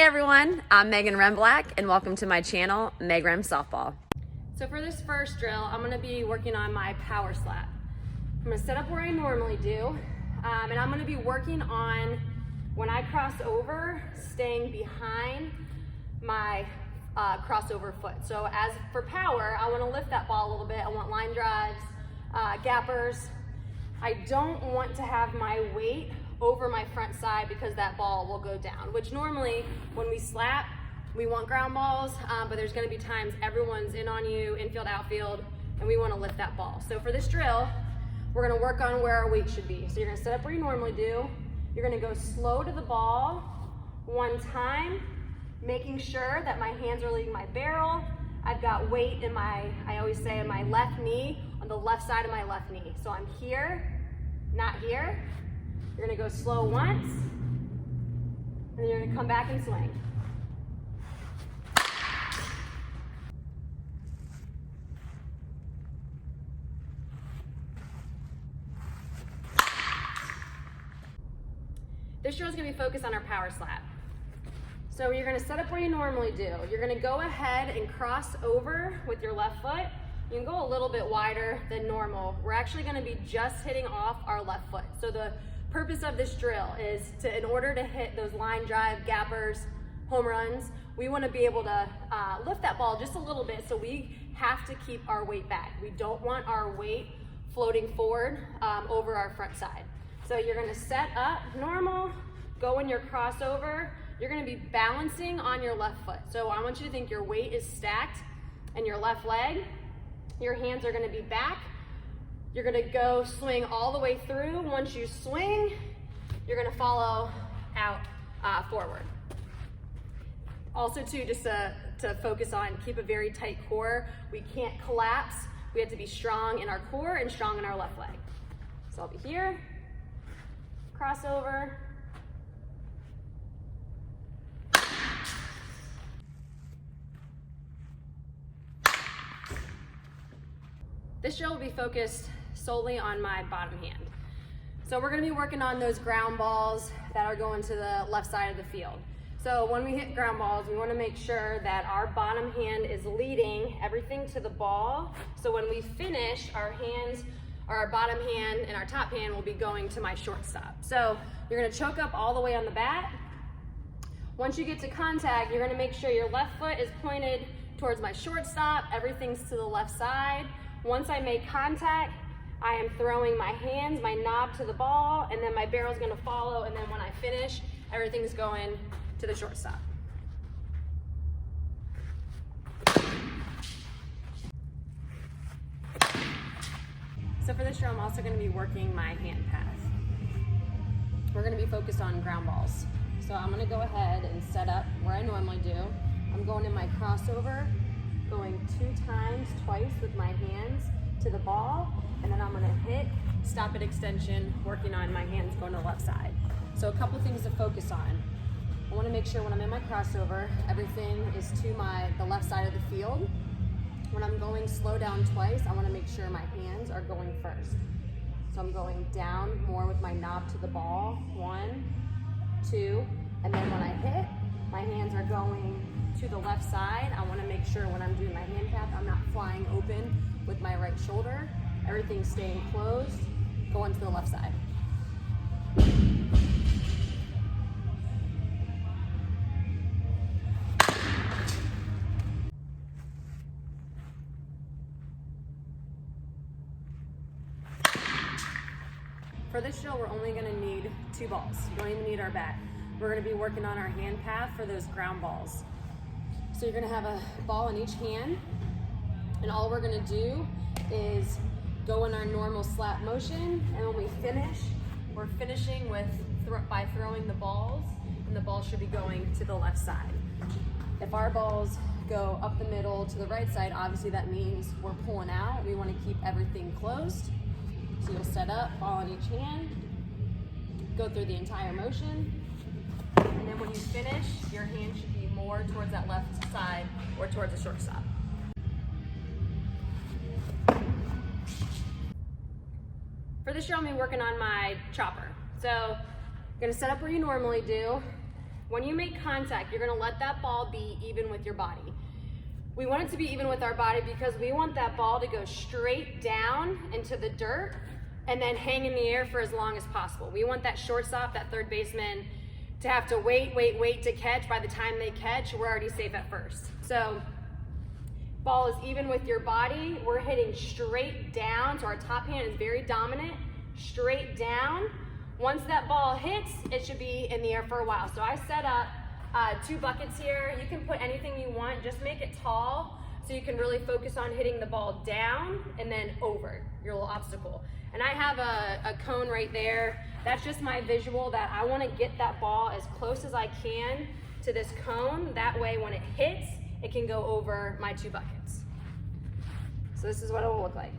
everyone, I'm Megan Remblack and welcome to my channel, Meg Rem Softball. So for this first drill, I'm gonna be working on my power slap. I'm gonna set up where I normally do, and I'm gonna be working on, when I cross over, staying behind my crossover foot. So as for power, I wanna lift that ball a little bit. I want line drives, gappers. I don't want to have my weight over my front side because that ball will go down, which normally when we slap, we want ground balls, but there's gonna be times everyone's in on you, infield, outfield, and we wanna lift that ball. So for this drill, we're gonna work on where our weight should be. So you're gonna set up where you normally do. You're gonna go slow to the ball one time, making sure that my hands are leading my barrel. I've got weight in my, I always say, in my left knee, on the left side of my left knee. So I'm here, not here. You're gonna go slow once, and then you're gonna come back and swing. This drill is gonna be focused on our power slap. So you're gonna set up where you normally do. You're gonna go ahead and cross over with your left foot. You can go a little bit wider than normal. We're actually gonna be just hitting off our left foot. So the purpose of this drill is to, in order to hit those line drive, gappers, home runs, we wanna be able to lift that ball just a little bit, so we have to keep our weight back. We don't want our weight floating forward over our front side. So you're gonna set up normal, go in your crossover, you're gonna be balancing on your left foot. So I want you to think your weight is stacked in your left leg, your hands are gonna be back, you're gonna go swing all the way through. Once you swing, you're gonna follow out forward. Also too, just to focus on, keep a very tight core. We can't collapse. We have to be strong in our core and strong in our left leg. So I'll be here, crossover. This drill will be focused solely on my bottom hand. So we're gonna be working on those ground balls that are going to the left side of the field. So when we hit ground balls, we wanna make sure that our bottom hand is leading everything to the ball. So when we finish, our hands, or our bottom hand and our top hand will be going to my shortstop. So you're gonna choke up all the way on the bat. Once you get to contact, you're gonna make sure your left foot is pointed towards my shortstop, everything's to the left side. Once I make contact, I am throwing my hands, my knob to the ball, and then my barrel's gonna follow, and then when I finish, everything's going to the shortstop. So for this drill, I'm also gonna be working my hand path. We're gonna be focused on ground balls. So I'm gonna go ahead and set up where I normally do. I'm going in my crossover, going twice with my hands to the ball, and then I'm gonna hit, stop at extension, working on my hands going to the left side. So a couple things to focus on. I wanna make sure when I'm in my crossover, everything is to the left side of the field. When I'm going slow down twice, I wanna make sure my hands are going first. So I'm going down more with my knob to the ball, 1, 2, and then when I hit, my hands are going to the left side. I wanna make sure when I'm doing my hand path, I'm not flying open with my right shoulder. Everything's staying closed, going to the left side. For this drill, we're only gonna need 2 balls. You don't even need our bat. We're gonna be working on our hand path for those ground balls. So you're gonna have a ball in each hand, and all we're gonna do is go in our normal slap motion, and when we finish, we're finishing by throwing the balls, and the ball should be going to the left side. If our balls go up the middle to the right side, obviously that means we're pulling out. We wanna keep everything closed. So you'll set up, ball in each hand, go through the entire motion, and then when you finish, your hand should be more towards that left side or towards the shortstop. For this drill, I'm gonna be working on my chopper. So I'm gonna set up where you normally do. When you make contact, you're gonna let that ball be even with your body. We want it to be even with our body because we want that ball to go straight down into the dirt and then hang in the air for as long as possible. We want that shortstop, that third baseman, to have to wait to catch. By the time they catch, we're already safe at first. So ball is even with your body. We're hitting straight down, so our top hand is very dominant, straight down. Once that ball hits, it should be in the air for a while. So I set up 2 buckets here. You can put anything you want, just make it tall so you can really focus on hitting the ball down and then over your little obstacle. And I have a cone right there. That's just my visual that I want to get that ball as close as I can to this cone. That way when it hits, it can go over my 2 buckets. So this is what it will look like.